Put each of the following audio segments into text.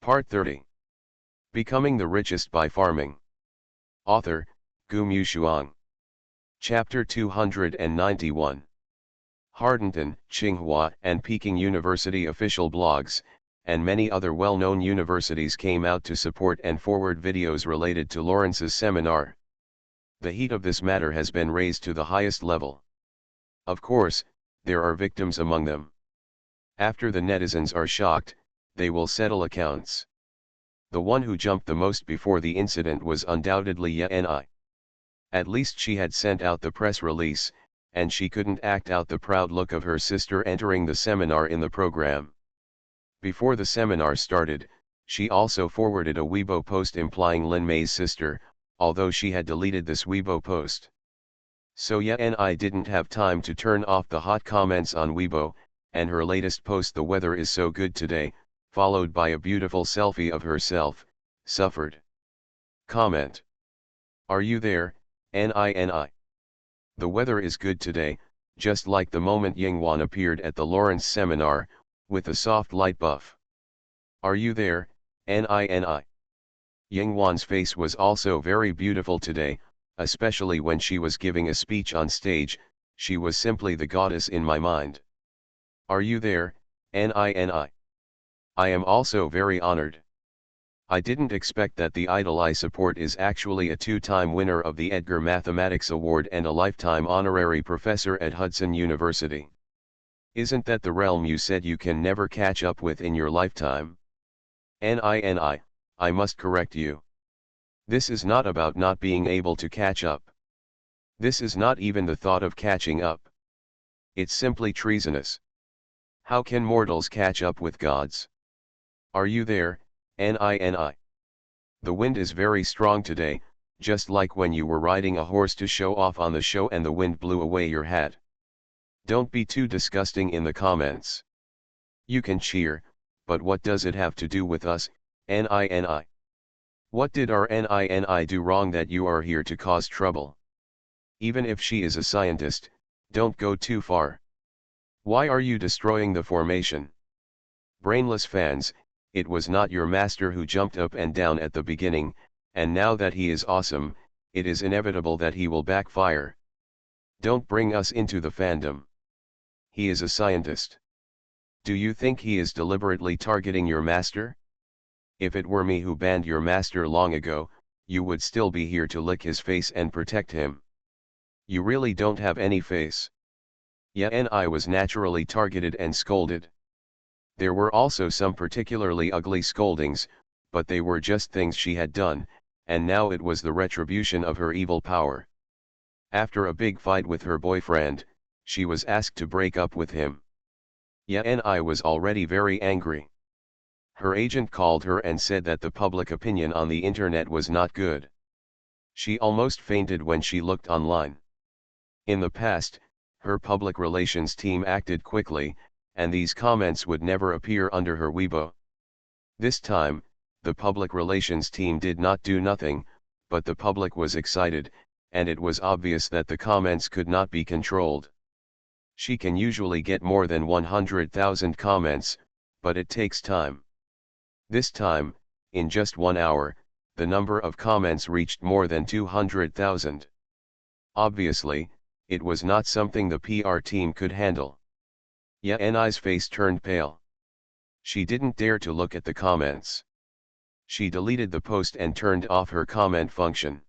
Part 30. Becoming the Richest by Farming. Author, Gumu Shuang. Chapter 291. Hardington, Tsinghua, and Peking University official blogs, and many other well-known universities came out to support and forward videos related to Lawrence's seminar. The heat of this matter has been raised to the highest level. Of course, there are victims among them. After the netizens are shocked, they will settle accounts. The one who jumped the most before the incident was undoubtedly Ye-ni. At least she had sent out the press release, and she couldn't act out the proud look of her sister entering the seminar in the program. Before the seminar started, she also forwarded a Weibo post implying Lin Mei's sister, although she had deleted this Weibo post. So Ye-ni didn't have time to turn off the hot comments on Weibo, and her latest post, "The weather is so good today," followed by a beautiful selfie of herself, suffered. Comment. Are you there, Ni? The weather is good today, just like the moment Yingwan appeared at the Lawrence seminar, with a soft light buff. Are you there, Ni? Yingwan's face was also very beautiful today, especially when she was giving a speech on stage. She was simply the goddess in my mind. Are you there, Ni? I am also very honored. I didn't expect that the idol I support is actually a two-time winner of the Edgar Mathematics Award and a lifetime honorary professor at Hudson University. Isn't that the realm you said you can never catch up with in your lifetime? Ni, I must correct you. This is not about not being able to catch up. This is not even the thought of catching up. It's simply treasonous. How can mortals catch up with gods? Are you there, Ni? The wind is very strong today, just like when you were riding a horse to show off on the show and the wind blew away your hat. Don't be too disgusting in the comments. You can cheer, but what does it have to do with us, Ni? What did our Ni do wrong that you are here to cause trouble? Even if she is a scientist, don't go too far. Why are you destroying the formation? Brainless fans, it was not your master who jumped up and down at the beginning, and now that he is awesome, it is inevitable that he will backfire. Don't bring us into the fandom. He is a scientist. Do you think he is deliberately targeting your master? If it were me who banned your master long ago, you would still be here to lick his face and protect him. You really don't have any face. Ye-ni was naturally targeted and scolded. There were also some particularly ugly scoldings, but they were just things she had done, and now it was the retribution of her evil power. After a big fight with her boyfriend, she was asked to break up with him. Ye-ni was already very angry. Her agent called her and said that the public opinion on the internet was not good. She almost fainted when she looked online. In the past, her public relations team acted quickly, and these comments would never appear under her Weibo. This time, the public relations team did not do nothing, but the public was excited, and it was obvious that the comments could not be controlled. She can usually get more than 100,000 comments, but it takes time. This time, in just 1 hour, the number of comments reached more than 200,000. Obviously, it was not something the PR team could handle. Ye-ni's face turned pale. She didn't dare to look at the comments. She deleted the post and turned off her comment function.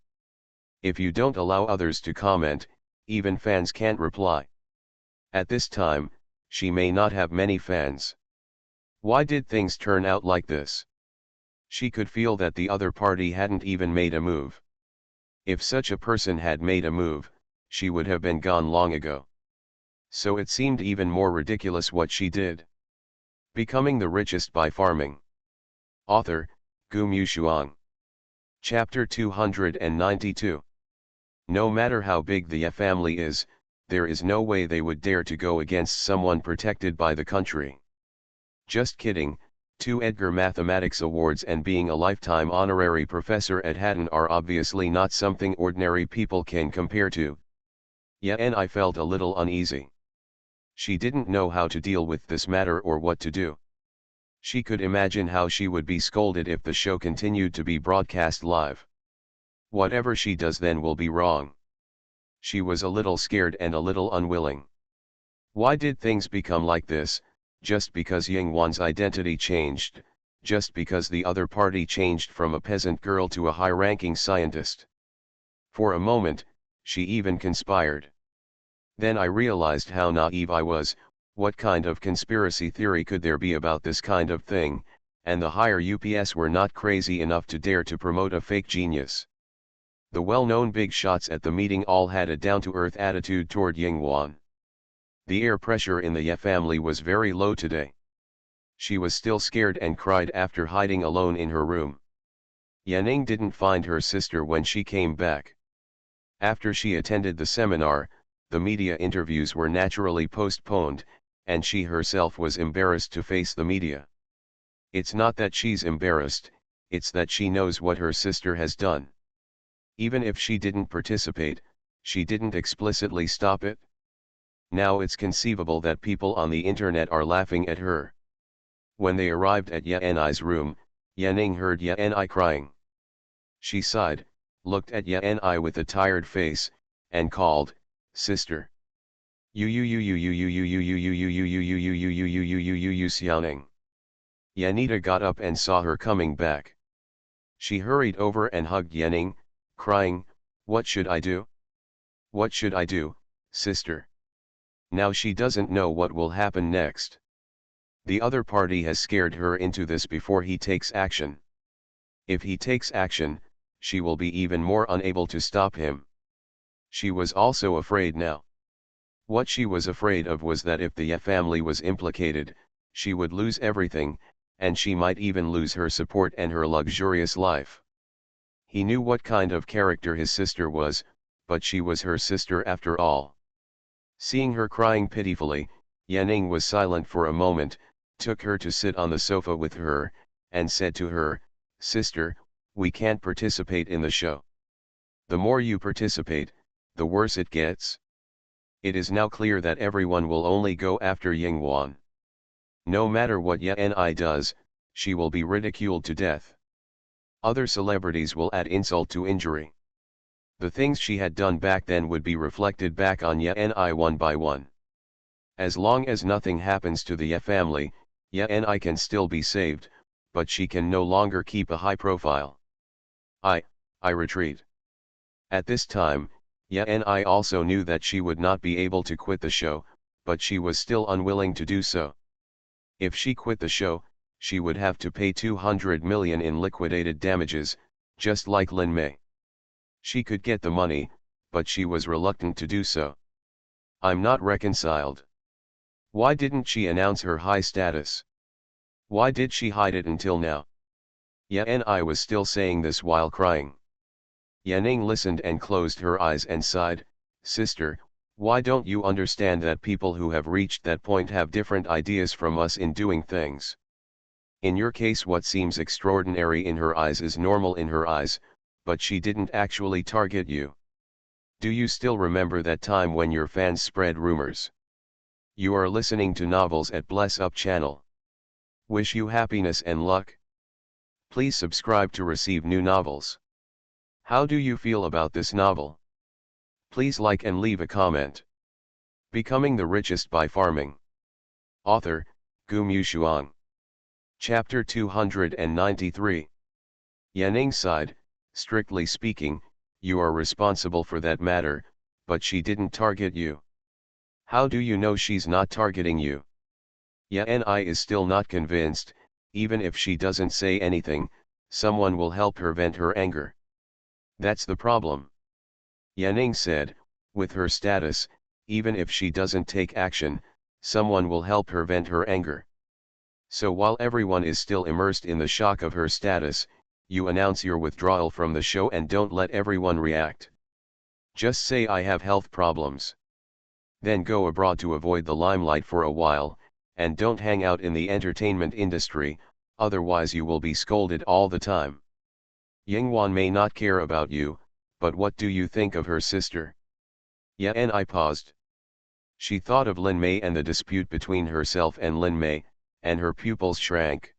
If you don't allow others to comment, even fans can't reply. At this time, she may not have many fans. Why did things turn out like this? She could feel that the other party hadn't even made a move. If such a person had made a move, she would have been gone long ago. So it seemed even more ridiculous what she did. Becoming the Richest by Farming. Author, Gumu Shuang. Chapter 292. No matter how big the Ye family is, there is no way they would dare to go against someone protected by the country. Just kidding, 2 Edgar Mathematics Awards and being a lifetime honorary professor at Hatton are obviously not something ordinary people can compare to. Ye-ni felt a little uneasy. She didn't know how to deal with this matter or what to do. She could imagine how she would be scolded if the show continued to be broadcast live. Whatever she does then will be wrong. She was a little scared and a little unwilling. Why did things become like this? Just because Yingwan's identity changed, just because the other party changed from a peasant girl to a high-ranking scientist. For a moment, she even conspired. Then I realized how naive I was. What kind of conspiracy theory could there be about this kind of thing, and the higher UPS were not crazy enough to dare to promote a fake genius. The well-known big shots at the meeting all had a down-to-earth attitude toward Yingwan. The air pressure in the Ye family was very low today. She was still scared and cried after hiding alone in her room. Yanning didn't find her sister when she came back. After she attended the seminar, the media interviews were naturally postponed, and she herself was embarrassed to face the media. It's not that she's embarrassed, it's that she knows what her sister has done. Even if she didn't participate, she didn't explicitly stop it. Now it's conceivable that people on the internet are laughing at her. When they arrived at Yanai's room, Yanning heard Yanai crying. She sighed, looked at Yanai with a tired face, and called, "Sister. Xiaoning." Yanita got up and saw her coming back. She hurried over and hugged Yanning, crying, "What should I do? What should I do, sister? Now she doesn't know what will happen next. The other party has scared her into this before he takes action. If he takes action, she will be even more unable to stop him." She was also afraid now. What she was afraid of was that if the Ye family was implicated, she would lose everything, and she might even lose her support and her luxurious life. He knew what kind of character his sister was, but she was her sister after all. Seeing her crying pitifully, Yanning was silent for a moment, took her to sit on the sofa with her, and said to her, "Sister, we can't participate in the show. The more you participate, the worse it gets. It is now clear that everyone will only go after Yingwan. No matter what Yanai does, she will be ridiculed to death. Other celebrities will add insult to injury. The things she had done back then would be reflected back on Yanai one by one. As long as nothing happens to the Ye family, Yanai can still be saved, but she can no longer keep a high profile. I retreat." At this time, Yanai also knew that she would not be able to quit the show, but she was still unwilling to do so. If she quit the show, she would have to pay 200 million in liquidated damages, just like Lin Mei. She could get the money, but she was reluctant to do so. "I'm not reconciled. Why didn't she announce her high status? Why did she hide it until now?" Yanai was still saying this while crying. Yanning listened and closed her eyes and sighed, "Sister, why don't you understand that people who have reached that point have different ideas from us in doing things? In your case, what seems extraordinary in her eyes is normal in her eyes, but she didn't actually target you. Do you still remember that time when your fans spread rumors? You are listening to Novels at Bless Up channel. Wish you happiness and luck. Please subscribe to receive new novels. How do you feel about this novel? Please like and leave a comment. Becoming the Richest by Farming. Author, Gu Mushuang. Chapter 293. Yanning sighed, "Strictly speaking, you are responsible for that matter, but she didn't target you. How do you know she's not targeting you?" Yanai is still not convinced. Even if she doesn't say anything, someone will help her vent her anger. That's the problem. Yanning said, with her status, even if she doesn't take action, someone will help her vent her anger. So while everyone is still immersed in the shock of her status, you announce your withdrawal from the show and don't let everyone react. Just say, "I have health problems." Then go abroad to avoid the limelight for a while, and don't hang out in the entertainment industry, otherwise you will be scolded all the time. Yingwan may not care about you, but what do you think of her sister? Yanai paused. She thought of Lin Mei and the dispute between herself and Lin Mei, and her pupils shrank.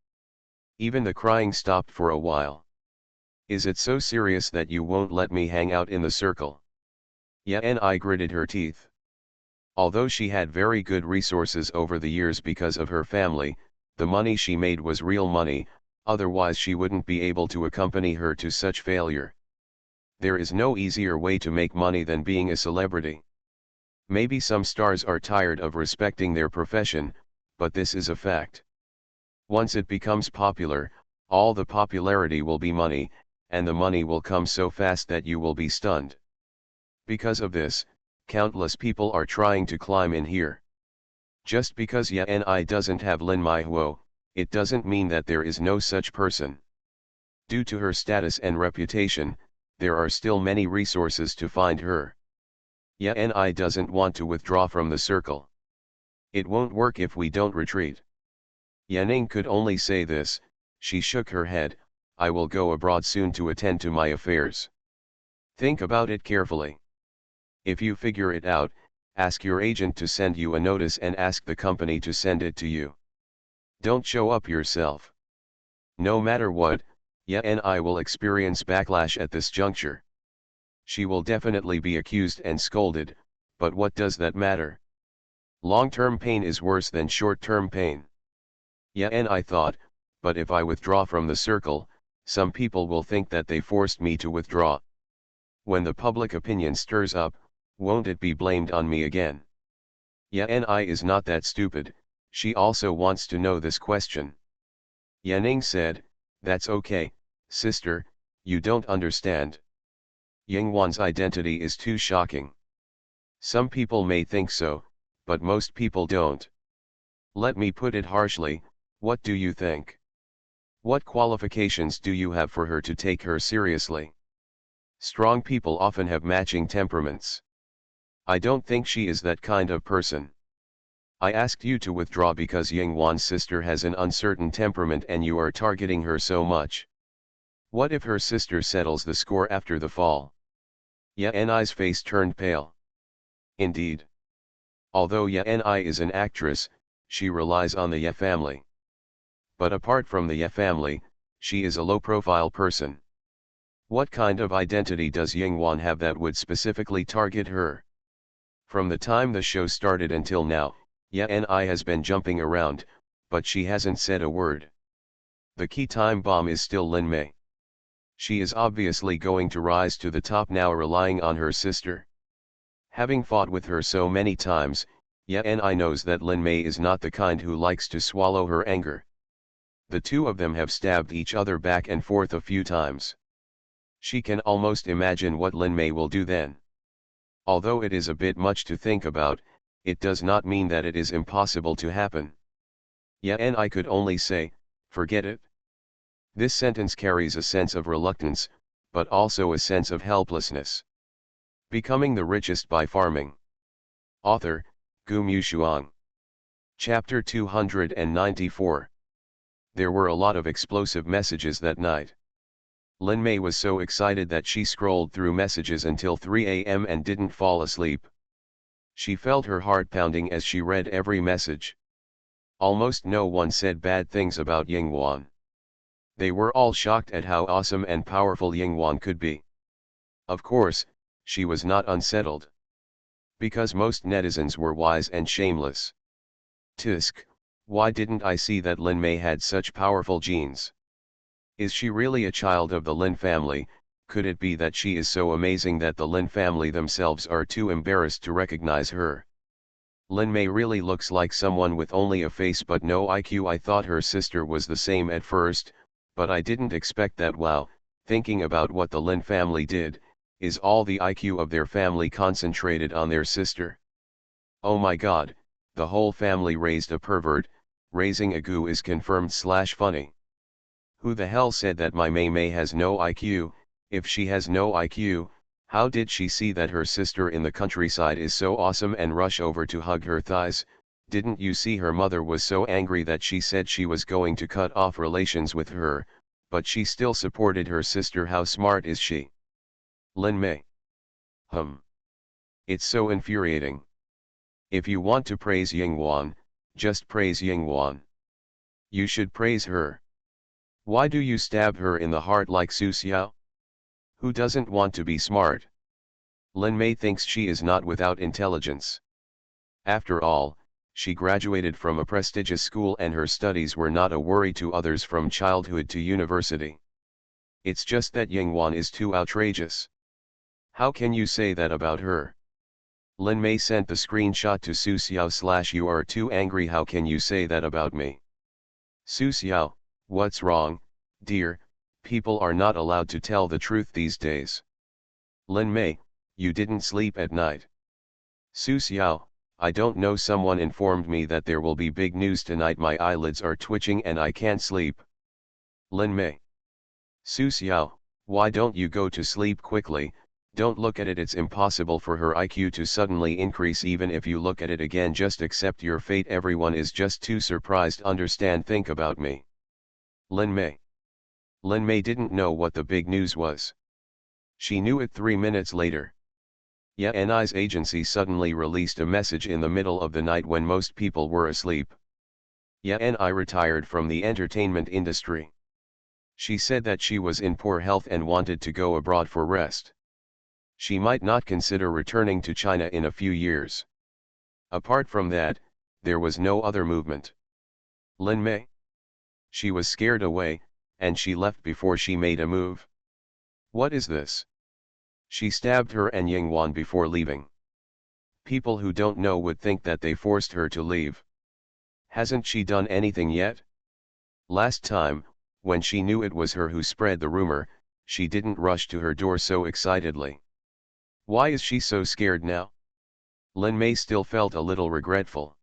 Even the crying stopped for a while. Is it so serious that you won't let me hang out in the circle? Yeah, and I gritted her teeth. Although she had very good resources over the years because of her family, the money she made was real money, otherwise she wouldn't be able to accompany her to such failure. There is no easier way to make money than being a celebrity. Maybe some stars are tired of respecting their profession, but this is a fact. Once it becomes popular, all the popularity will be money, and the money will come so fast that you will be stunned. Because of this, countless people are trying to climb in here. Just because Yeni doesn't have Lin Maihuo, it doesn't mean that there is no such person. Due to her status and reputation, there are still many resources to find her. Yeni doesn't want to withdraw from the circle. It won't work if we don't retreat. Yanning could only say this. She shook her head. I will go abroad soon to attend to my affairs. Think about it carefully. If you figure it out, ask your agent to send you a notice and ask the company to send it to you. Don't show up yourself. No matter what, Yeni will experience backlash at this juncture. She will definitely be accused and scolded, but what does that matter? Long-term pain is worse than short-term pain. Yeni thought, but if I withdraw from the circle, some people will think that they forced me to withdraw. When the public opinion stirs up, won't it be blamed on me again? Yeni is not that stupid, she also wants to know this question. Yanning said, that's okay, sister, you don't understand. Yingwan's identity is too shocking. Some people may think so, but most people don't. Let me put it harshly, what do you think? What qualifications do you have for her to take her seriously? Strong people often have matching temperaments. I don't think she is that kind of person. I asked you to withdraw because Yingwan's sister has an uncertain temperament and you are targeting her so much. What if her sister settles the score after the fall? Yeni's face turned pale. Indeed. Although Yeni is an actress, she relies on the Ye family. But apart from the Ye family, she is a low-profile person. What kind of identity does Yingwan have that would specifically target her? From the time the show started until now, Yeni has been jumping around, but she hasn't said a word. The key time bomb is still Lin Mei. She is obviously going to rise to the top now, relying on her sister. Having fought with her so many times, Yeni knows that Lin Mei is not the kind who likes to swallow her anger. The two of them have stabbed each other back and forth a few times. She can almost imagine what Lin Mei will do then. Although it is a bit much to think about, it does not mean that it is impossible to happen. Yeni could only say, forget it. This sentence carries a sense of reluctance, but also a sense of helplessness. Becoming the Richest by Farming. Author, Gu Mushuang. Chapter 294. There were a lot of explosive messages that night. Lin Mei was so excited that she scrolled through messages until 3 a.m. and didn't fall asleep. She felt her heart pounding as she read every message. Almost no one said bad things about Yingwan. They were all shocked at how awesome and powerful Yingwan could be. Of course, she was not unsettled. Because most netizens were wise and shameless. Tisk, why didn't I see that Lin Mei had such powerful genes? Is she really a child of the Lin family? Could it be that she is so amazing that the Lin family themselves are too embarrassed to recognize her? Lin Mei really looks like someone with only a face but no IQ. I thought her sister was the same at first, but I didn't expect that. Wow, thinking about what the Lin family did, is all the IQ of their family concentrated on their sister? Oh my god, the whole family raised a pervert. Raising a goo is confirmed/funny. Who the hell said that my Mei has no IQ? If she has no IQ, how did she see that her sister in the countryside is so awesome and rush over to hug her thighs? Didn't you see her mother was so angry that she said she was going to cut off relations with her, but she still supported her sister? How smart is she? Lin Mei. It's so infuriating. If you want to praise Yingwan, just praise Yingwan. You should praise her. Why do you stab her in the heart like Su Xiao? Who doesn't want to be smart? Lin Mei thinks she is not without intelligence. After all, she graduated from a prestigious school and her studies were not a worry to others from childhood to university. It's just that Yingwan is too outrageous. How can you say that about her? Lin Mei sent the screenshot to Su Xiao / you are too angry, how can you say that about me? Su Xiao, what's wrong, dear, people are not allowed to tell the truth these days. Lin Mei, you didn't sleep at night. Su Xiao, I don't know, someone informed me that there will be big news tonight, my eyelids are twitching and I can't sleep. Lin Mei. Su Xiao, why don't you go to sleep quickly? Don't look at it, it's impossible for her IQ to suddenly increase. Even if you look at it again, just accept your fate, everyone is just too surprised, understand, think about me. Lin Mei. Lin Mei didn't know what the big news was. She knew it 3 minutes later. Ni's agency suddenly released a message in the middle of the night when most people were asleep. Ni retired from the entertainment industry. She said that she was in poor health and wanted to go abroad for rest. She might not consider returning to China in a few years. Apart from that, there was no other movement. Lin Mei. She was scared away, and she left before she made a move. What is this? She stabbed her and Yingwan before leaving. People who don't know would think that they forced her to leave. Hasn't she done anything yet? Last time, when she knew it was her who spread the rumor, she didn't rush to her door so excitedly. Why is she so scared now? Lin Mei still felt a little regretful.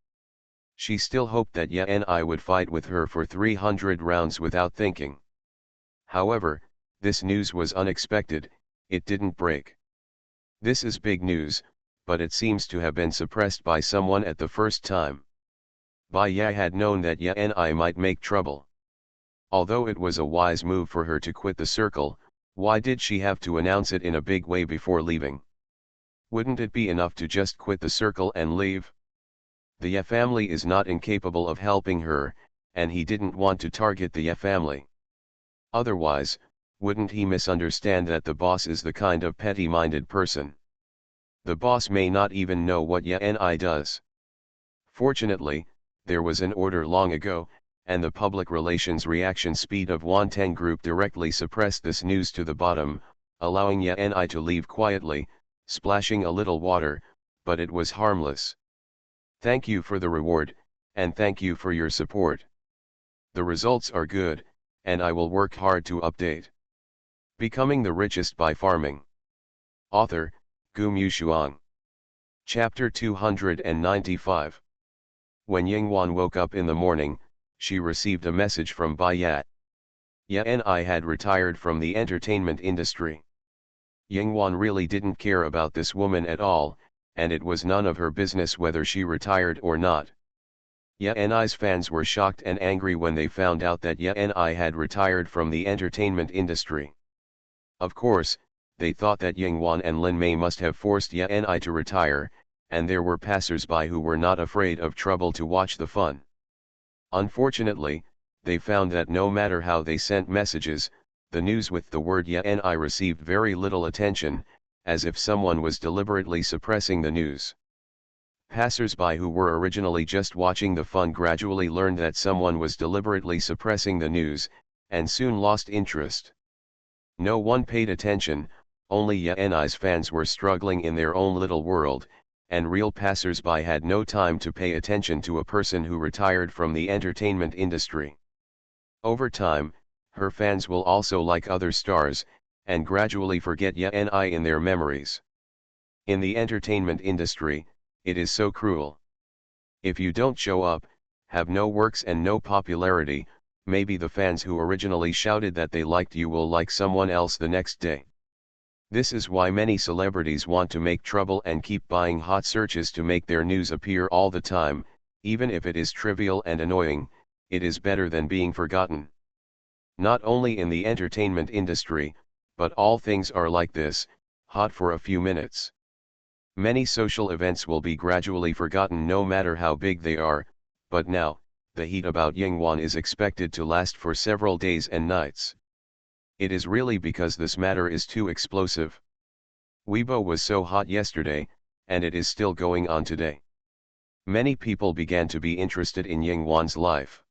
She still hoped that Ni would fight with her for 300 rounds without thinking. However, this news was unexpected, it didn't break. This is big news, but it seems to have been suppressed by someone at the first time. Bai Ya had known that Ni might make trouble. Although it was a wise move for her to quit the circle, why did she have to announce it in a big way before leaving? Wouldn't it be enough to just quit the circle and leave? The Ye family is not incapable of helping her, and he didn't want to target the Ye family. Otherwise, wouldn't he misunderstand that the boss is the kind of petty-minded person? The boss may not even know what Ni does. Fortunately, there was an order long ago, and the public relations reaction speed of Wanteng Group directly suppressed this news to the bottom, allowing Ni to leave quietly, splashing a little water, but it was harmless. Thank you for the reward, and thank you for your support. The results are good, and I will work hard to update. Becoming the Richest by Farming. Author, Gu Mushuang. Chapter 295. When Yingwan woke up in the morning, she received a message from Bai Ya. Ni had retired from the entertainment industry. Yingwan really didn't care about this woman at all, and it was none of her business whether she retired or not. Ni's fans were shocked and angry when they found out that Ni had retired from the entertainment industry. Of course, they thought that Yingwan and Lin Mei must have forced Ni to retire, and there were passers-by who were not afraid of trouble to watch the fun. Unfortunately, they found that no matter how they sent messages, the news with the word Ni received very little attention, as if someone was deliberately suppressing the news. Passers-by who were originally just watching the fun gradually learned that someone was deliberately suppressing the news, and soon lost interest. No one paid attention, only Ni's fans were struggling in their own little world, and real passers-by had no time to pay attention to a person who retired from the entertainment industry. Over time, her fans will also like other stars, and gradually forget Ni in their memories. In the entertainment industry, it is so cruel. If you don't show up, have no works and no popularity, maybe the fans who originally shouted that they liked you will like someone else the next day. This is why many celebrities want to make trouble and keep buying hot searches to make their news appear all the time, even if it is trivial and annoying, it is better than being forgotten. Not only in the entertainment industry, but all things are like this, hot for a few minutes. Many social events will be gradually forgotten no matter how big they are, but now, the heat about Yinghuan is expected to last for several days and nights. It is really because this matter is too explosive. Weibo was so hot yesterday, and it is still going on today. Many people began to be interested in Yinghuan's life.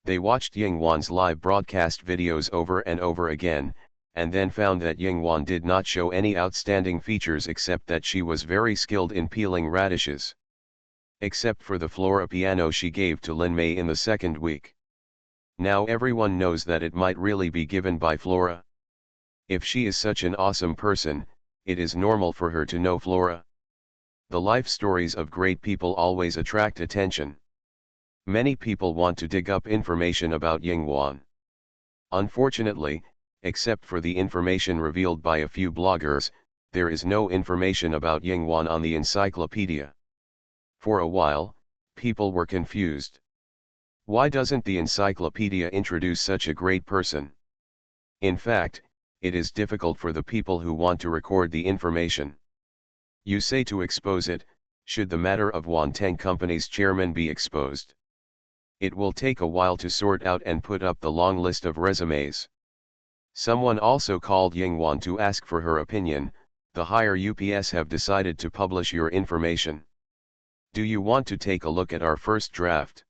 They watched Yinghuan's live broadcast videos over and over again, and then found that Yinghuan did not show any outstanding features except that she was very skilled in peeling radishes. Except for the Flora piano she gave to Lin Mei in the second week. Now everyone knows that it might really be given by Flora. If she is such an awesome person, it is normal for her to know Flora. The life stories of great people always attract attention. Many people want to dig up information about Yinghuan. Unfortunately, except for the information revealed by a few bloggers, there is no information about Yinghuan on the encyclopedia. For a while, people were confused. Why doesn't the encyclopedia introduce such a great person? In fact, it is difficult for the people who want to record the information. You say to expose it, should the matter of Wanteng Company's chairman be exposed? It will take a while to sort out and put up the long list of resumes. Someone also called Yinghuan to ask for her opinion. The higher UPS have decided to publish your information. Do you want to take a look at our first draft?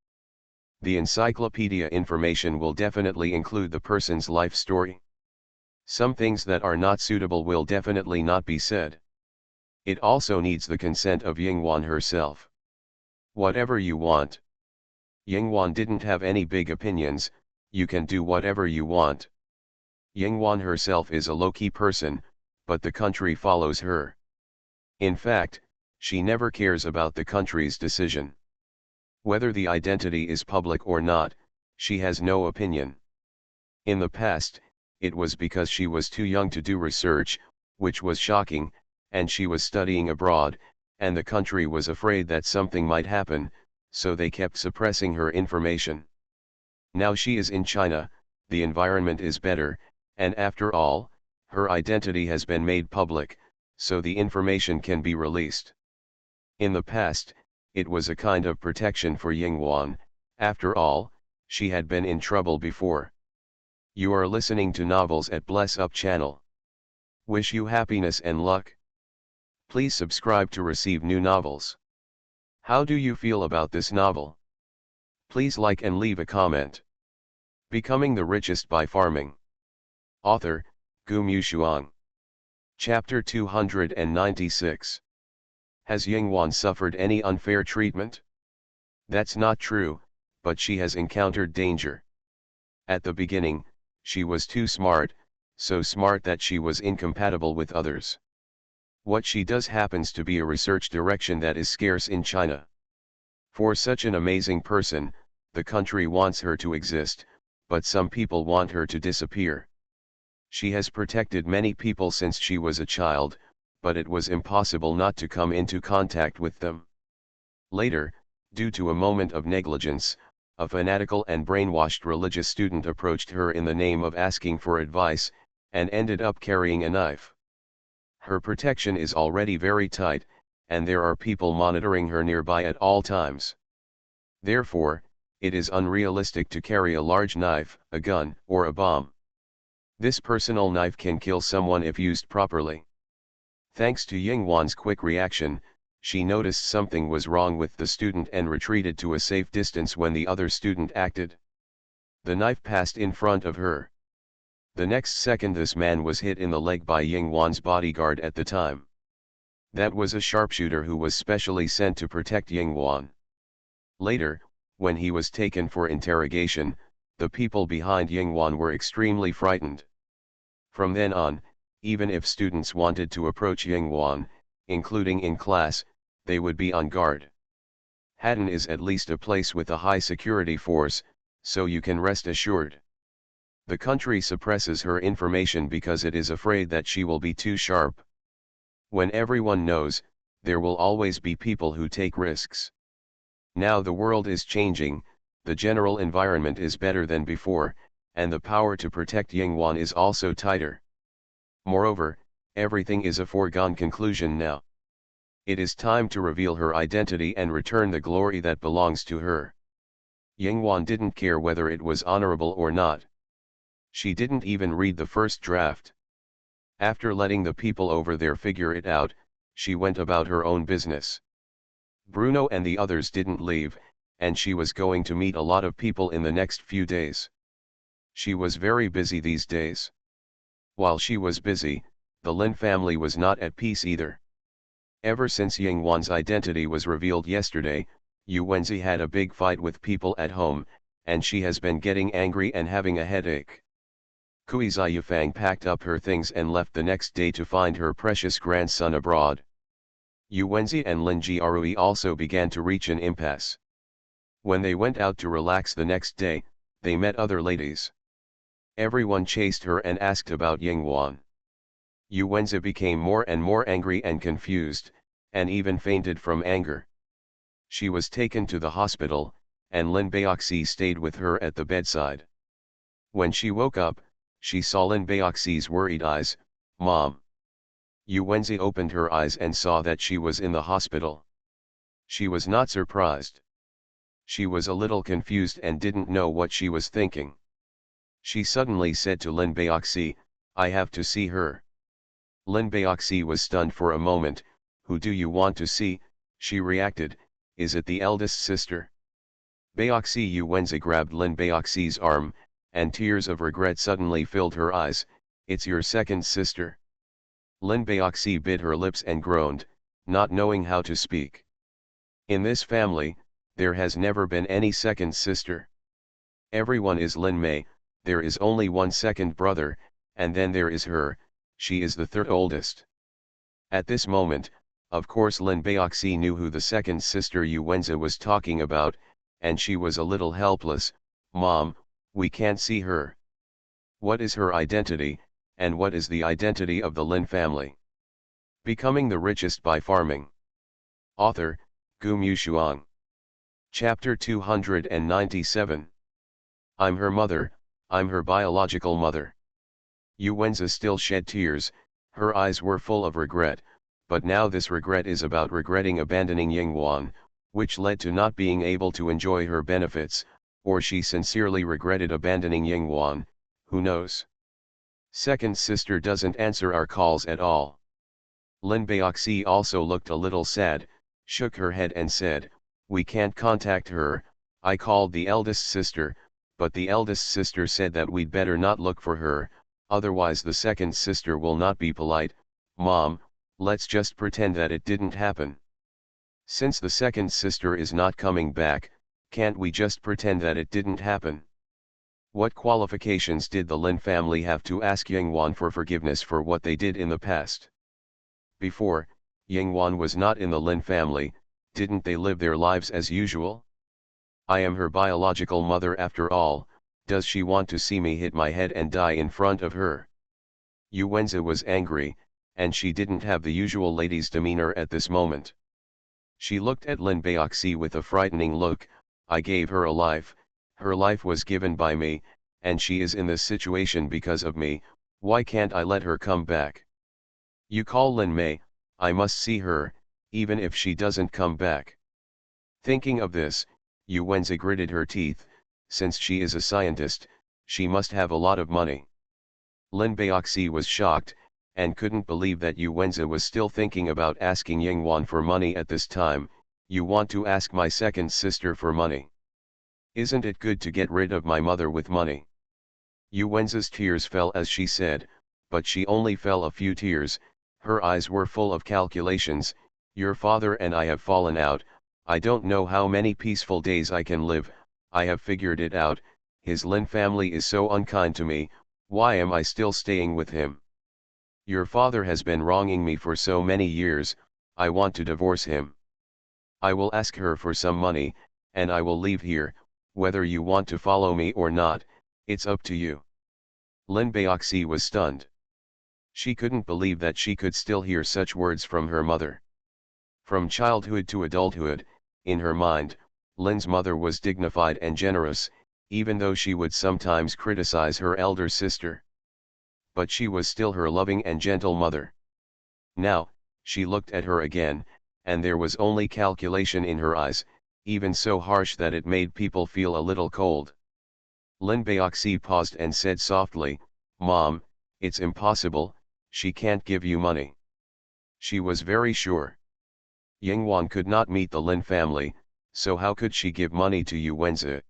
The encyclopedia information will definitely include the person's life story. Some things that are not suitable will definitely not be said. It also needs the consent of Yinghuan herself. Whatever you want. Yinghuan didn't have any big opinions, you can do whatever you want. Yinghuan herself is a low-key person, but the country follows her. In fact, she never cares about the country's decision. Whether the identity is public or not, she has no opinion. In the past, it was because she was too young to do research, which was shocking, and she was studying abroad, and the country was afraid that something might happen, so they kept suppressing her information. Now she is in China, the environment is better, and after all, her identity has been made public, so the information can be released. In the past, it was a kind of protection for Yinghuan. After all, she had been in trouble before. You are listening to Novels at Bless Up channel. Wish you happiness and luck. Please subscribe to receive new novels. How do you feel about this novel? Please like and leave a comment. Becoming the Richest by Farming. Author, Gu Mushuang. Chapter 296. Has Yinghuan suffered any unfair treatment? That's not true, but she has encountered danger. At the beginning, she was too smart, so smart that she was incompatible with others. What she does happens to be a research direction that is scarce in China. For such an amazing person, the country wants her to exist, but some people want her to disappear. She has protected many people since she was a child, but it was impossible not to come into contact with them. Later, due to a moment of negligence, a fanatical and brainwashed religious student approached her in the name of asking for advice, and ended up carrying a knife. Her protection is already very tight, and there are people monitoring her nearby at all times. Therefore, it is unrealistic to carry a large knife, a gun, or a bomb. This personal knife can kill someone if used properly. Thanks to Yinghuan's quick reaction, she noticed something was wrong with the student and retreated to a safe distance when the other student acted. The knife passed in front of her. The next second this man was hit in the leg by Yinghuan's bodyguard at the time. That was a sharpshooter who was specially sent to protect Yinghuan. Later, when he was taken for interrogation, the people behind Yinghuan were extremely frightened. From then on, even if students wanted to approach Yinghuan, including in class, they would be on guard. Hatton is at least a place with a high security force, so you can rest assured. The country suppresses her information because it is afraid that she will be too sharp. When everyone knows, there will always be people who take risks. Now the world is changing, the general environment is better than before, and the power to protect Yinghuan is also tighter. Moreover, everything is a foregone conclusion now. It is time to reveal her identity and return the glory that belongs to her. Yingwan didn't care whether it was honorable or not. She didn't even read the first draft. After letting the people over there figure it out, she went about her own business. Bruno and the others didn't leave, and she was going to meet a lot of people in the next few days. She was very busy these days. While she was busy, the Lin family was not at peace either. Ever since Yingwan's identity was revealed yesterday, Yu Wenzi had a big fight with people at home, and she has been getting angry and having a headache. Kui Ziyufang packed up her things and left the next day to find her precious grandson abroad. Yu Wenzi and Lin Jiarui also began to reach an impasse. When they went out to relax the next day, they met other ladies. Everyone chased her and asked about Yingwan. Yu Wenzi became more and more angry and confused, and even fainted from anger. She was taken to the hospital, and Lin Baoxi stayed with her at the bedside. When she woke up, she saw Lin Baoxi's worried eyes. "Mom." Yu Wenzi opened her eyes and saw that she was in the hospital. She was not surprised. She was a little confused and didn't know what she was thinking. She suddenly said to Lin Baoxi, "I have to see her." Lin Baoxi was stunned for a moment. "Who do you want to see?" she reacted. "Is it the eldest sister?" Baoxi Yu Wenzi grabbed Lin Baoxi's arm, and tears of regret suddenly filled her eyes. "It's your second sister." Lin Baoxi bit her lips and groaned, not knowing how to speak. "In this family, there has never been any second sister. Everyone is Lin Mei, there is only one second brother, and then there is her, she is the third oldest." At this moment, of course Lin Baoxi knew who the second sister Yu Wenzi was talking about, and she was a little helpless. "Mom, we can't see her. What is her identity, and what is the identity of the Lin family?" Becoming the Richest by Farming. Author, Gu Mushuang. Chapter 297. I'm her mother, I'm her biological mother. Yu Wenzi still shed tears, her eyes were full of regret, but now this regret is about regretting abandoning Yingwan, which led to not being able to enjoy her benefits, or she sincerely regretted abandoning Yingwan, who knows? Second sister doesn't answer our calls at all. Lin Baoxi also looked a little sad, shook her head and said, "We can't contact her." I called the eldest sister, but the eldest sister said that we'd better not look for her, otherwise the second sister will not be polite. "Mom, let's just pretend that it didn't happen. Since the second sister is not coming back, can't we just pretend that it didn't happen?" What qualifications did the Lin family have to ask Yingwan for forgiveness for what they did in the past? Before, Yingwan was not in the Lin family, didn't they live their lives as usual? I am her biological mother after all. Does she want to see me hit my head and die in front of her? Yu Wenzi was angry, and she didn't have the usual lady's demeanor at this moment. She looked at Lin Baoxi with a frightening look. "I gave her a life, her life was given by me, and she is in this situation because of me. Why can't I let her come back? You call Lin Mei, I must see her, even if she doesn't come back." Thinking of this, Yu Wenzi gritted her teeth. Since she is a scientist, she must have a lot of money. Lin Baoxi was shocked, and couldn't believe that Yu Wenzi was still thinking about asking Yingwan for money at this time. "You want to ask my second sister for money? Isn't it good to get rid of my mother with money?" Yu Wenzi's tears fell as she said, but she only fell a few tears. Her eyes were full of calculations. "Your father and I have fallen out. I don't know how many peaceful days I can live. I have figured it out. His Lin family is so unkind to me. Why am I still staying with him? Your father has been wronging me for so many years. I want to divorce him. I will ask her for some money, and I will leave here. Whether you want to follow me or not, it's up to you." Lin Baoxi was stunned. She couldn't believe that she could still hear such words from her mother. From childhood to adulthood, in her mind, Lin's mother was dignified and generous, even though she would sometimes criticize her elder sister. But she was still her loving and gentle mother. Now, she looked at her again, and there was only calculation in her eyes. even so harsh that it made people feel a little cold. Lin Baoxi paused and said softly, "Mom, it's impossible, she can't give you money." She was very sure. Yingwan could not meet the Lin family, so how could she give money to Yu Wenzi?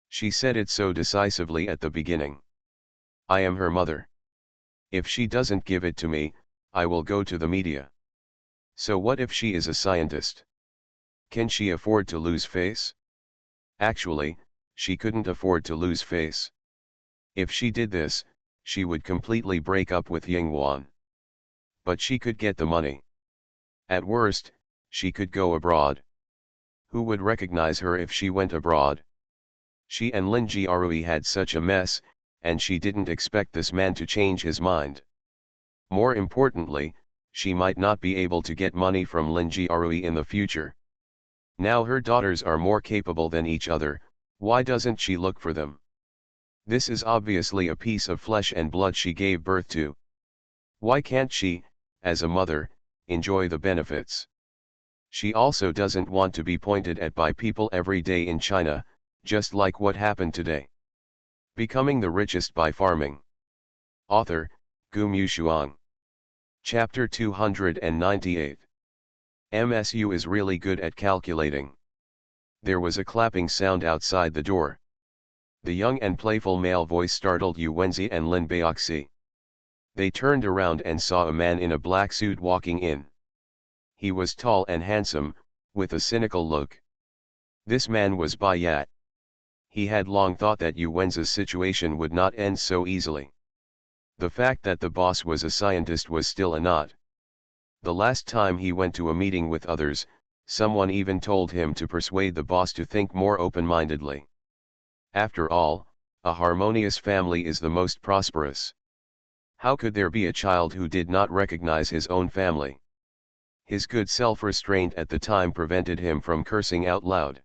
She said it so decisively at the beginning. "I am her mother. If she doesn't give it to me, I will go to the media." So what if she is a scientist? Can she afford to lose face? Actually, she couldn't afford to lose face. If she did this, she would completely break up with Yingwan. But she could get the money. At worst, she could go abroad. Who would recognize her if she went abroad? She and Lin Jiarui had such a mess, and she didn't expect this man to change his mind. More importantly, she might not be able to get money from Lin Jiarui in the future. Now her daughters are more capable than each other, why doesn't she look for them? This is obviously a piece of flesh and blood she gave birth to. Why can't she, as a mother, enjoy the benefits? She also doesn't want to be pointed at by people every day in China, just like what happened today. Becoming the Richest by Farming. Author, Gu Mushuang. Chapter 298. MSU is really good at calculating. There was a clapping sound outside the door. The young and playful male voice startled Yu Wenzi and Lin Baoxi. They turned around and saw a man in a black suit walking in. He was tall and handsome, with a cynical look. This man was Bai Yat. He had long thought that Yu Wenzi's situation would not end so easily. The fact that the boss was a scientist was still a knot. The last time he went to a meeting with others, someone even told him to persuade the boss to think more open-mindedly. After all, a harmonious family is the most prosperous. How could there be a child who did not recognize his own family? His good self-restraint at the time prevented him from cursing out loud.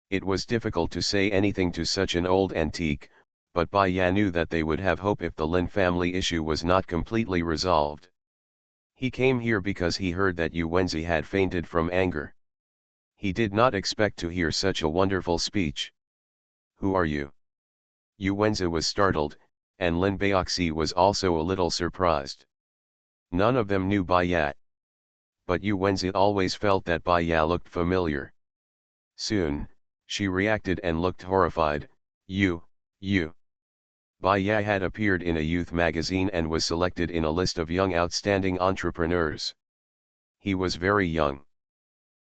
It was difficult to say anything to such an old antique, but Bai Ya knew that they would have hope if the Lin family issue was not completely resolved. He came here because he heard that Yu Wenzi had fainted from anger. He did not expect to hear such a wonderful speech. "Who are you?" Yu Wenzi was startled, and Lin Baoxi was also a little surprised. None of them knew Bai Ya. But Yu Wenzi always felt that Bai Ya looked familiar. Soon, she reacted and looked horrified. You. Bai Ya had appeared in a youth magazine and was selected in a list of young outstanding entrepreneurs. He was very young.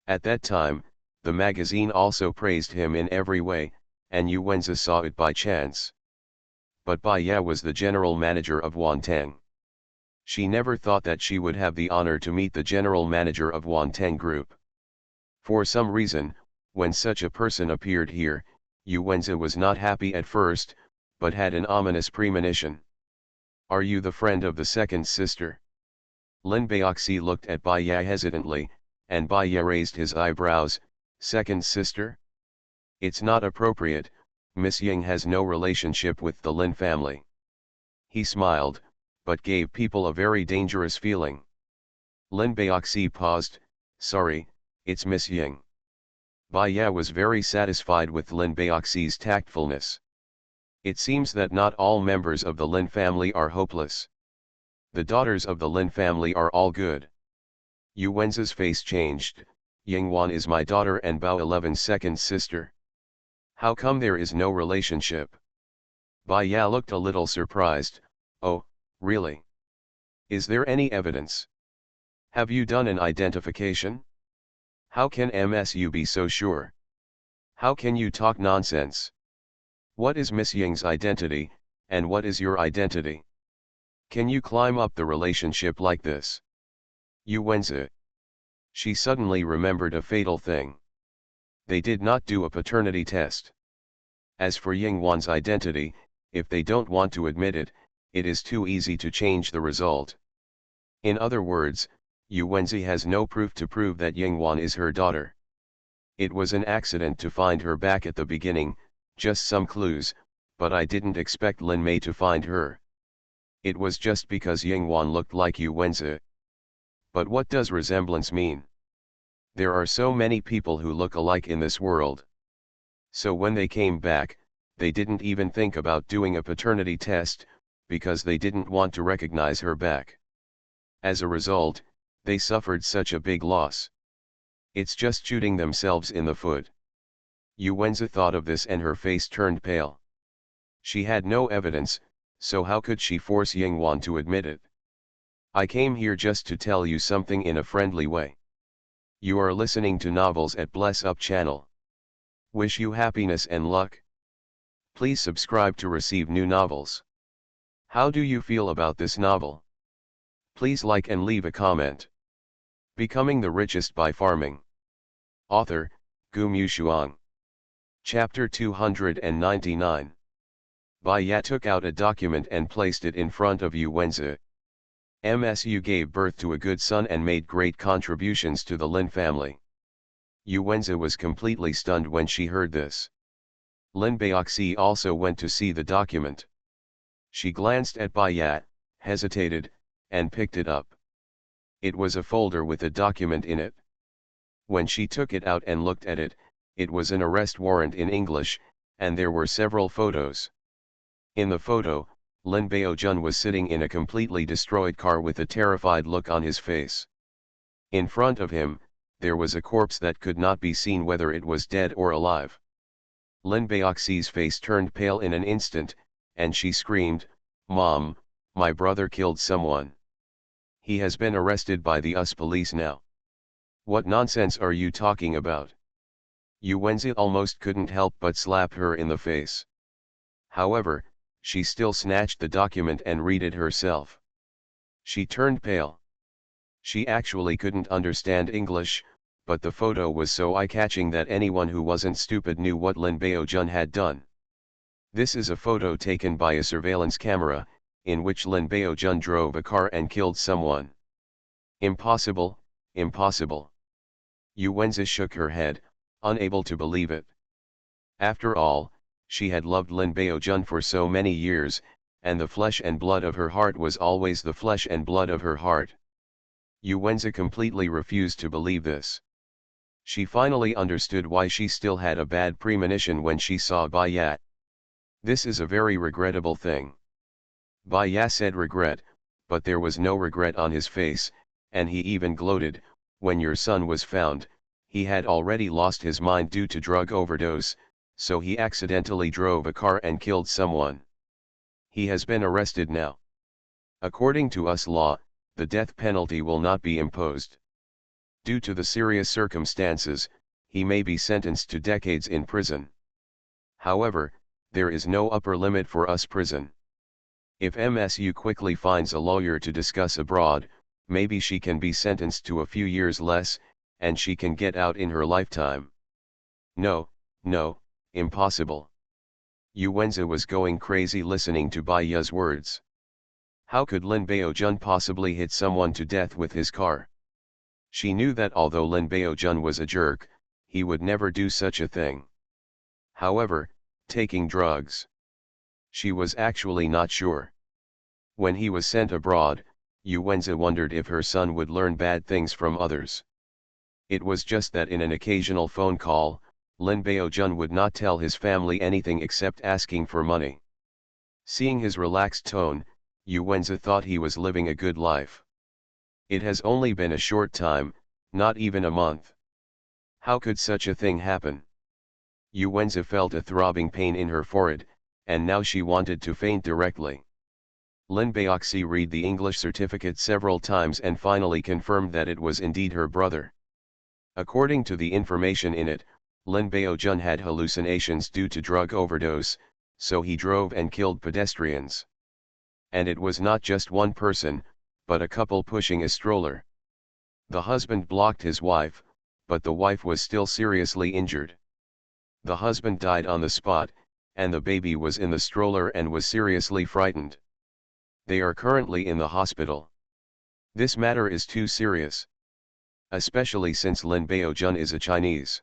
At that time, the magazine also praised him in every way, and Yu Wenzi saw it by chance. But Bai Ya was the general manager of Wanteng. She never thought that she would have the honor to meet the general manager of Wanteng Group. For some reason, when such a person appeared here, Yu Wenzi was not happy at first, but had an ominous premonition. "Are you the friend of the second sister?" Lin Baoxi looked at Bai Ya hesitantly, and Bai Ya raised his eyebrows. "Second sister? It's not appropriate, Miss Ying has no relationship with the Lin family." He smiled, but gave people a very dangerous feeling. Lin Baoxi paused. "Sorry, it's Miss Ying." Bai Ya was very satisfied with Lin Baoxi's tactfulness. It seems that not all members of the Lin family are hopeless. The daughters of the Lin family are all good. Yu Wenzi's face changed. "Yingwan is my daughter and Bao 11's second sister. How come there is no relationship?" Bai Ya looked a little surprised. "Oh, really? Is there any evidence? Have you done an identification? How can MSU be so sure? How can you talk nonsense? What is Miss Ying's identity, and what is your identity? Can you climb up the relationship like this?" Yu Wenzi. She suddenly remembered a fatal thing. They did not do a paternity test. As for Yingwan's identity, if they don't want to admit it, it is too easy to change the result. In other words, Yu Wenzi has no proof to prove that Yingwan is her daughter. It was an accident to find her back at the beginning, just some clues, but I didn't expect Lin Mei to find her. It was just because Yingwan looked like Yu Wenzi. But what does resemblance mean? There are so many people who look alike in this world. So when they came back, they didn't even think about doing a paternity test, because they didn't want to recognize her back. As a result, they suffered such a big loss. It's just shooting themselves in the foot. Yu Wenzi thought of this and her face turned pale. She had no evidence, so how could she force Yingwan to admit it? I came here just to tell you something in a friendly way. You are listening to Novels at Bless Up channel. Wish you happiness and luck. Please subscribe to receive new novels. How do you feel about this novel? Please like and leave a comment. Becoming the Richest by Farming. Author, Gu Mushuang. Chapter 299. Bai Ya took out a document and placed it in front of Yu Wenzi. MSU gave birth to a good son and made great contributions to the Lin family. Yu Wenzi was completely stunned when she heard this. Lin Baoxi also went to see the document. She glanced at Bai Ya, hesitated, and picked it up. It was a folder with a document in it. When she took it out and looked at it, it was an arrest warrant in English, and there were several photos. In the photo, Lin Baojun was sitting in a completely destroyed car with a terrified look on his face. In front of him, there was a corpse that could not be seen whether it was dead or alive. Lin Baoxi's face turned pale in an instant, and she screamed, "Mom, my brother killed someone. He has been arrested by the US police now." "What nonsense are you talking about?" Yu Wenzi almost couldn't help but slap her in the face. However, she still snatched the document and read it herself. She turned pale. She actually couldn't understand English, but the photo was so eye-catching that anyone who wasn't stupid knew what Lin Baojun had done. This is a photo taken by a surveillance camera, in which Lin Baojun drove a car and killed someone. Impossible, impossible. Yu Wenzi shook her head, unable to believe it. After all, she had loved Lin Baojun for so many years, and the flesh and blood of her heart was always the flesh and blood of her heart. Yu Wenzi completely refused to believe this. She finally understood why she still had a bad premonition when she saw Bai Ya. "This is a very regrettable thing." Bai Ya said regret, but there was no regret on his face, and he even gloated. "When your son was found, he had already lost his mind due to drug overdose, so he accidentally drove a car and killed someone. He has been arrested now. According to US law, the death penalty will not be imposed. Due to the serious circumstances, he may be sentenced to decades in prison. However, there is no upper limit for US prison. If MSU quickly finds a lawyer to discuss abroad, maybe she can be sentenced to a few years less, and she can get out in her lifetime." "No, no, impossible." Yu Wenzi was going crazy listening to Bai Ya's words. How could Lin Baojun possibly hit someone to death with his car? She knew that although Lin Baojun was a jerk, he would never do such a thing. However, taking drugs? She was actually not sure. When he was sent abroad, Yu Wenzi wondered if her son would learn bad things from others. It was just that in an occasional phone call, Lin Baojun would not tell his family anything except asking for money. Seeing his relaxed tone, Yu Wenzi thought he was living a good life. It has only been a short time, not even a month. How could such a thing happen? Yu Wenzi felt a throbbing pain in her forehead, and now she wanted to faint directly. Lin Baoxi read the English certificate several times and finally confirmed that it was indeed her brother. According to the information in it, Lin Baojun had hallucinations due to drug overdose, so he drove and killed pedestrians. And it was not just one person, but a couple pushing a stroller. The husband blocked his wife, but the wife was still seriously injured. The husband died on the spot, and the baby was in the stroller and was seriously frightened. They are currently in the hospital. This matter is too serious. Especially since Lin Baojun is a Chinese.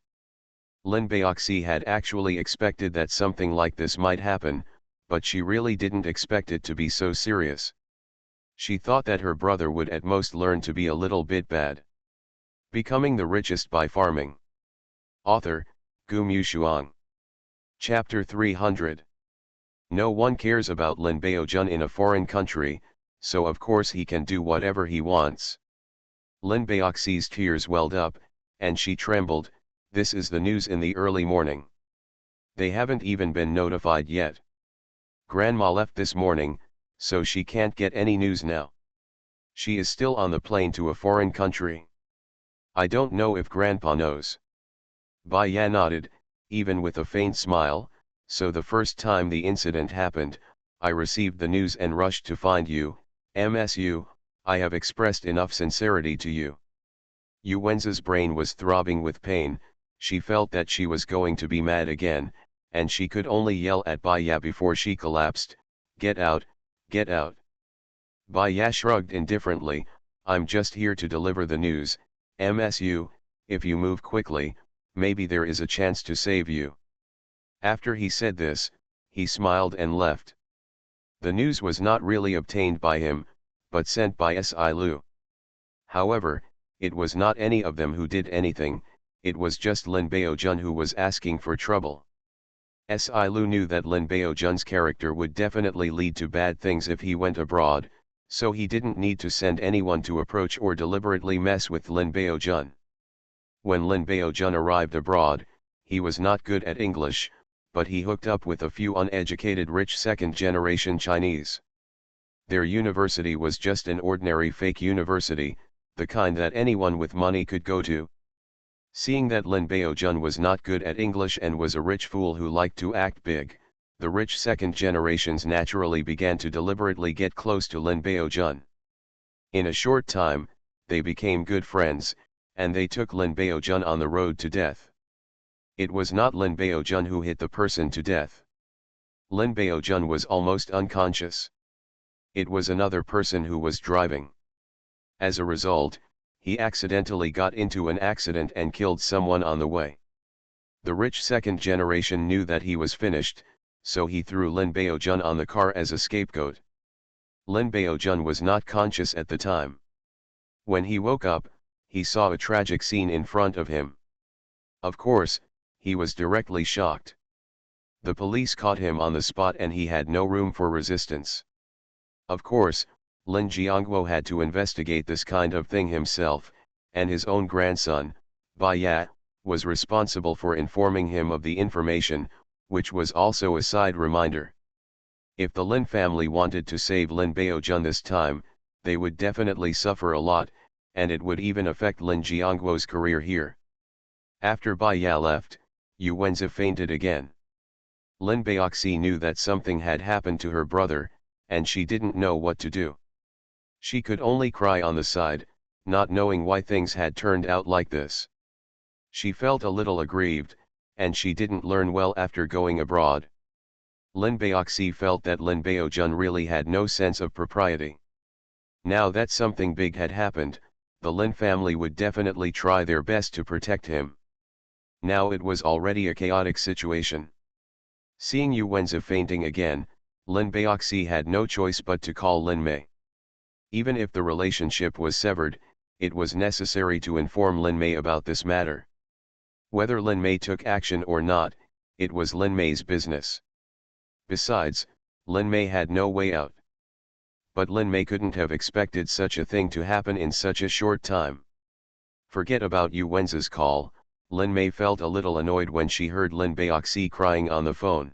Lin Baoxi had actually expected that something like this might happen, but she really didn't expect it to be so serious. She thought that her brother would at most learn to be a little bit bad. Becoming the Richest by Farming. Author, Gu Mushuang. Chapter 300. No one cares about Lin Baojun in a foreign country, so of course he can do whatever he wants. Lin Baoxi's tears welled up, and she trembled. This is the news in the early morning. They haven't even been notified yet. Grandma left this morning, so she can't get any news now. She is still on the plane to a foreign country. I don't know if Grandpa knows. Bai Ya nodded, even with a faint smile. So the first time the incident happened, I received the news and rushed to find you. MSU, I have expressed enough sincerity to you. Yu Wenzi's brain was throbbing with pain. She felt that she was going to be mad again, and she could only yell at Bai Ya before she collapsed. Get out, get out. Bai Ya shrugged indifferently. I'm just here to deliver the news. MSU, if you move quickly, maybe there is a chance to save you. After he said this, he smiled and left. The news was not really obtained by him, but sent by Si Lu. However, it was not any of them who did anything, it was just Lin Baojun who was asking for trouble. Si Lu knew that Lin Baojun's character would definitely lead to bad things if he went abroad, so he didn't need to send anyone to approach or deliberately mess with Lin Baojun. When Lin Baojun arrived abroad, he was not good at English, but he hooked up with a few uneducated rich second-generation Chinese. Their university was just an ordinary fake university, the kind that anyone with money could go to. Seeing that Lin Baojun was not good at English and was a rich fool who liked to act big, the rich second generations naturally began to deliberately get close to Lin Baojun. In a short time, they became good friends, and they took Lin Baojun on the road to death. It was not Lin Baojun who hit the person to death. Lin Baojun was almost unconscious. It was another person who was driving. As a result, he accidentally got into an accident and killed someone on the way. The rich second generation knew that he was finished, so he threw Lin Baojun on the car as a scapegoat. Lin Baojun was not conscious at the time. When he woke up, he saw a tragic scene in front of him. Of course, he was directly shocked. The police caught him on the spot and he had no room for resistance. Of course, Lin Jiangguo had to investigate this kind of thing himself, and his own grandson, Bai Ya, was responsible for informing him of the information, which was also a side reminder. If the Lin family wanted to save Lin Baojun this time, they would definitely suffer a lot, and it would even affect Lin Jiangguo's career here. After Bai Ya left, Yu Wenzi fainted again. Lin Baoxi knew that something had happened to her brother, and she didn't know what to do. She could only cry on the side, not knowing why things had turned out like this. She felt a little aggrieved, and she didn't learn well after going abroad. Lin Baoxi felt that Lin Baojun really had no sense of propriety. Now that something big had happened, the Lin family would definitely try their best to protect him. Now it was already a chaotic situation. Seeing Yu Wenzi fainting again, Lin Baoxi had no choice but to call Lin Mei. Even if the relationship was severed, it was necessary to inform Lin Mei about this matter. Whether Lin Mei took action or not, it was Lin Mei's business. Besides, Lin Mei had no way out. But Lin Mei couldn't have expected such a thing to happen in such a short time. Forget about Yu Wenzi's call. Lin Mei felt a little annoyed when she heard Lin Baoxi crying on the phone.